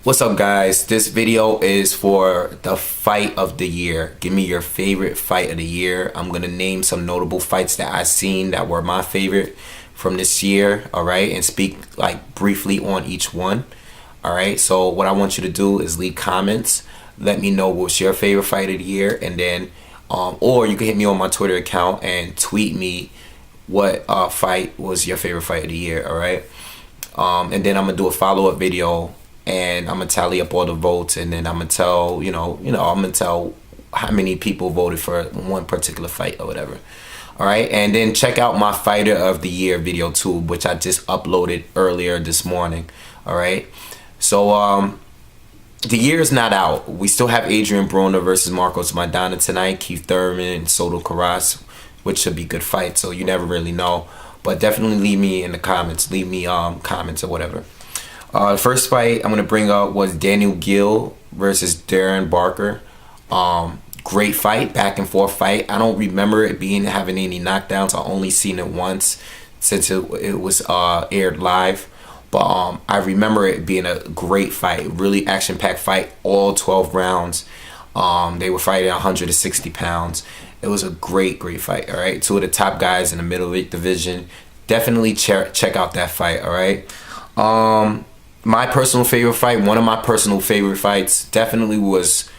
What's up, guys? This video is for the fight of the year. Give me your favorite fight of the year. I'm gonna name some notable fights that I've seen that were my favorite from this year, all right, and speak like briefly on each one. All right, so what I want you to do is leave comments. Let me know what's your favorite fight of the year, and then or you can hit me on my Twitter account and tweet me what fight was your favorite fight of the year. All right, and then I'm gonna do a follow-up video, and I'm gonna tally up all the votes, and then I'm gonna tell I'm gonna tell how many people voted for one particular fight or whatever. All right, and then check out my fighter of the year video too, which I just uploaded earlier this morning. All right, so the year is not out. We still have Adrian Broner versus Marcos Maidana tonight, Keith Thurman and Soto Karass, which should be good fight. So you never really know, but definitely leave me in the comments. Leave me comments or whatever. The first fight I'm gonna bring up was Daniel Gill versus Darren Barker. Great fight, back and forth fight. I don't remember it having any knockdowns. I only seen it once since it was aired live. But I remember it being a great fight, really action-packed fight, all 12 rounds. They were fighting 160 pounds. It was a great fight, all right? Two of the top guys in the middleweight division. Definitely check out that fight, all right? My personal favorite fight, one of my personal favorite fights, definitely was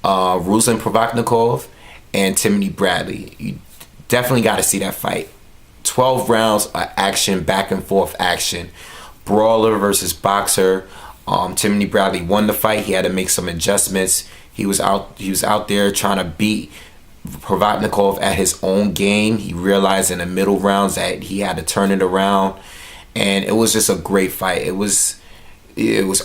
Ruslan Provodnikov and Timothy Bradley. You definitely got to see that fight. 12 rounds of action, back and forth action. Brawler versus boxer. Timothy Bradley won the fight. He had to make some adjustments. He was out there trying to beat Provodnikov at his own game. He realized in the middle rounds that he had to turn it around, and it was just a great fight. It was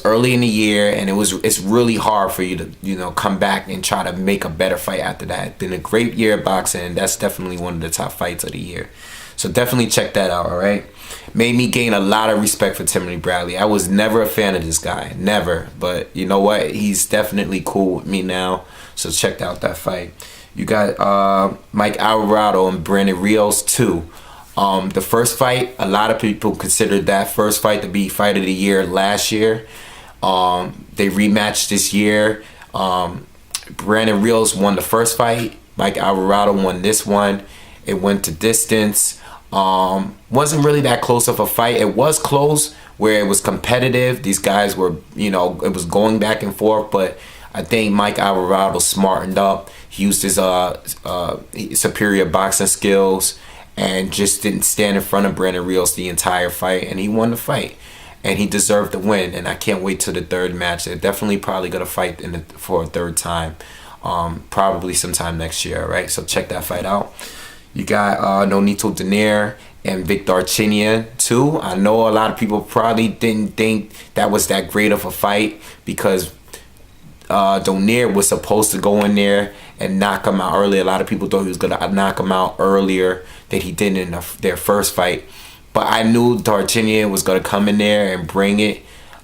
early in the year, and it's really hard for you to come back and try to make a better fight after that. It's been a great year of boxing, and that's definitely one of the top fights of the year. So definitely check that out, all right? Made me gain a lot of respect for Timothy Bradley. I was never a fan of this guy, never. But you know what? He's definitely cool with me now. So check out that fight. You got Mike Alvarado and Brandon Rios too. The first fight, a lot of people considered that first fight to be fight of the year last year. They rematched this year. Brandon Rios won the first fight. Mike Alvarado won this one. It went to distance. Wasn't really that close of a fight. It was close where it was competitive. These guys were, it was going back and forth, but I think Mike Alvarado smartened up. He used his superior boxing skills and just didn't stand in front of Brandon Rios the entire fight, and he won the fight, and he deserved the win. And I can't wait till the third match. They're definitely probably gonna fight for a third time, probably sometime next year. Right, so check that fight out. You got Nonito Donaire and Darchinyan too. I know a lot of people probably didn't think that was that great of a fight because Donaire was supposed to go in there and knock him out early. A lot of people thought he was going to knock him out earlier than he did in their first fight. But I knew Darchinyan was going to come in there and bring it.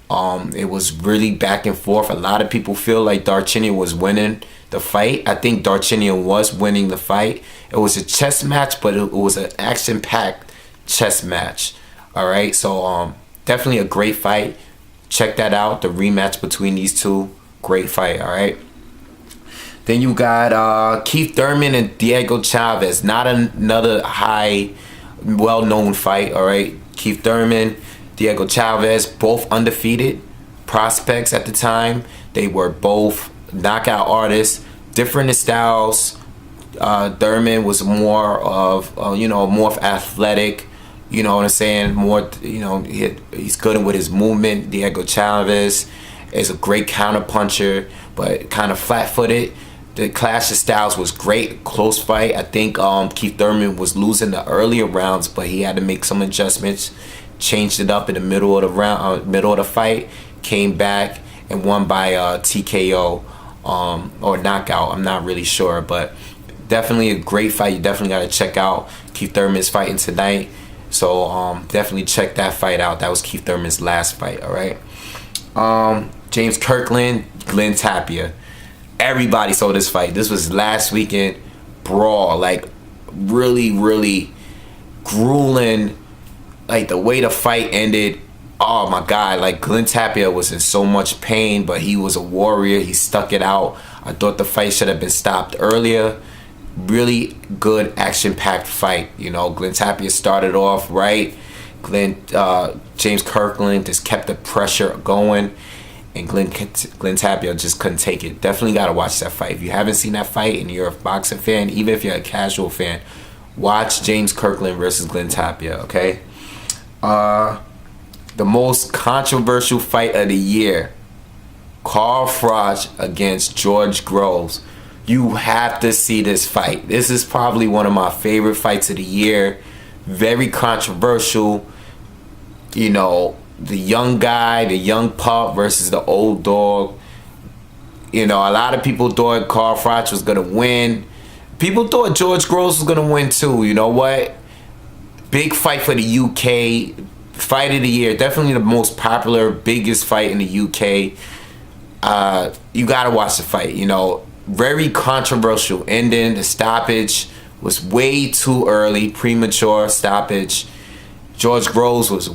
It was really back and forth. A lot of people feel like Darchinyan was winning the fight. I think Darchinyan was winning the fight. It was a chess match, but it was an action-packed chess match. All right, so definitely a great fight. Check that out, the rematch between these two. Great fight, all right? Then you got Keith Thurman and Diego Chaves. Not another high, well-known fight, all right? Keith Thurman, Diego Chaves, both undefeated prospects at the time. They were both knockout artists, different styles. Thurman was more of more athletic, you know what I'm saying, more, he's good with his movement. Diego Chaves is a great counter puncher, but kind of flat-footed. The clash of styles was great, close fight. I think Keith Thurman was losing the earlier rounds, but he had to make some adjustments, changed it up in the middle of the round, middle of the fight, came back and won by TKO or knockout. I'm not really sure, but definitely a great fight. You definitely got to check out. Keith Thurman's fighting tonight, so definitely check that fight out. That was Keith Thurman's last fight, all right? James Kirkland, Glen Tapia. Everybody saw this fight. This was last weekend brawl, like really, really grueling. Like the way the fight ended, oh my God, like Glen Tapia was in so much pain, but he was a warrior. He stuck it out. I thought the fight should have been stopped earlier. Really good action-packed fight. You know, Glen Tapia started off right. James Kirkland just kept the pressure going, and Glen Tapia just couldn't take it. Definitely got to watch that fight. If you haven't seen that fight and you're a boxing fan, even if you're a casual fan, watch James Kirkland versus Glen Tapia, okay? The most controversial fight of the year, Froch against George Groves. You have to see this fight. This is probably one of my favorite fights of the year. Very controversial. You know, the young guy, the young pup versus the old dog. You know, a lot of people thought Froch was going to win. People thought George Groves was going to win too. You know what? Big fight for the UK. Fight of the year. Definitely the most popular, biggest fight in the UK. You got to watch the fight. You know, very controversial ending. The stoppage was way too early. Premature stoppage. George Groves was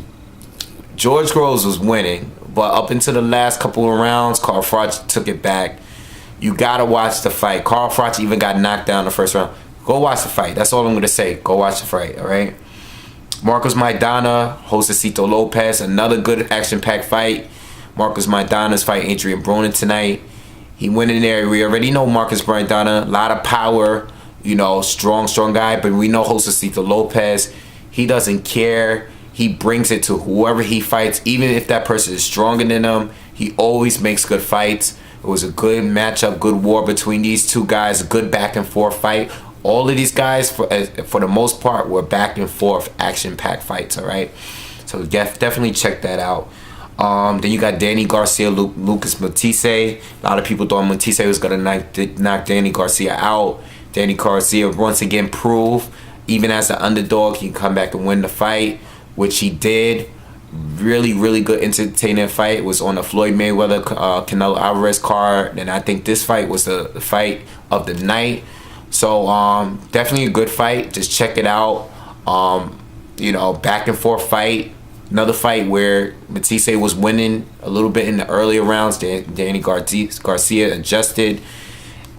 winning, but up into the last couple of rounds, Froch took it back. You gotta watch the fight. Froch even got knocked down in the first round. Go watch the fight. That's all I'm gonna say. Go watch the fight. All right. Marcos Maidana, Josecito Lopez, another good action-packed fight. Marcos Maidana's fighting Adrian Broner tonight. He went in there. We already know Marcos Maidana, a lot of power. You know, strong guy. But we know Josecito Lopez. He doesn't care. He brings it to whoever he fights, even if that person is stronger than him. He always makes good fights. It was a good matchup, good war between these two guys, a good back and forth fight. All of these guys, for the most part, were back and forth action-packed fights, all right? So definitely check that out. Then you got Danny Garcia, Lucas Matthysse. A lot of people thought Matthysse was going to knock Danny Garcia out. Danny Garcia once again proved, even as an underdog, he can come back and win the fight, which he did. Really good, entertaining fight. It was on the Floyd Mayweather Canelo Alvarez card, and I think this fight was the fight of the night. So definitely a good fight. Just check it out. You know, back and forth fight. Another fight where Matthysse was winning a little bit in the earlier rounds. Danny Garcia adjusted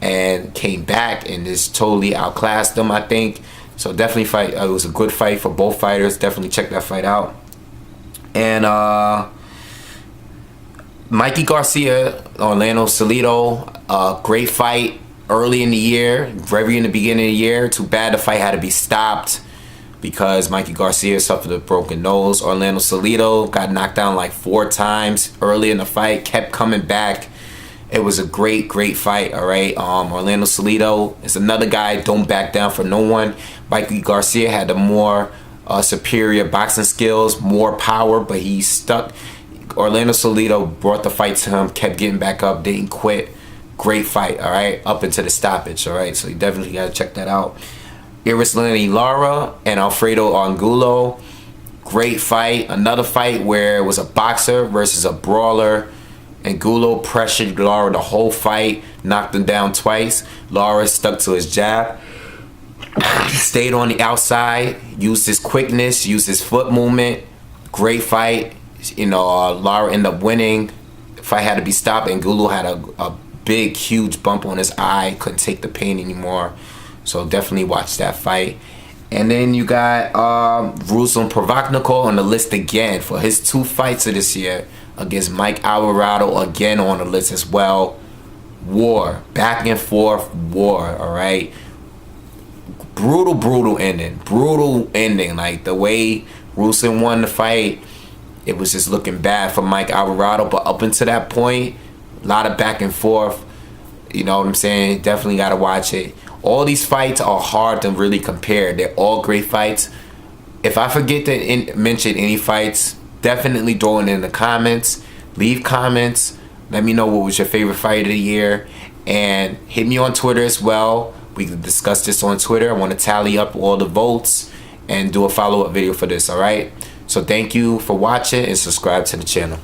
and came back and just totally outclassed them, I think. So definitely fight. It was a good fight for both fighters. Definitely check that fight out. And Mikey Garcia, Orlando Salido, great fight early in the year, very in the beginning of the year. Too bad the fight had to be stopped because Mikey Garcia suffered a broken nose. Orlando Salido got knocked down like 4 times early in the fight, kept coming back. It was a great fight, all right? Orlando Salido is another guy, don't back down for no one. Mikey Garcia had the more superior boxing skills, more power, but he stuck. Orlando Salido brought the fight to him, kept getting back up, didn't quit. Great fight, all right? Up into the stoppage, all right? So you definitely got to check that out. Erislandy Lara and Alfredo Angulo. Great fight. Another fight where it was a boxer versus a brawler. Angulo pressured Lara the whole fight, knocked him down twice. Lara stuck to his jab, stayed on the outside, used his quickness, used his foot movement. Great fight. You know, Lara ended up winning. The fight had to be stopped. Angulo had a big, huge bump on his eye. Couldn't take the pain anymore. So definitely watch that fight. And then you got Ruslan Provodnikov on the list again for his 2 fights of this year against Mike Alvarado, again on the list as well. War, back and forth war, all right? Brutal ending. Like the way Ruslan won the fight, it was just looking bad for Mike Alvarado. But up until that point, a lot of back and forth. You know what I'm saying? Definitely got to watch it. All these fights are hard to really compare. They're all great fights. If I forget to mention any fights, definitely throw it in the comments. Leave comments. Let me know what was your favorite fight of the year. And hit me on Twitter as well. We can discuss this on Twitter. I want to tally up all the votes and do a follow-up video for this, all right? So thank you for watching and subscribe to the channel.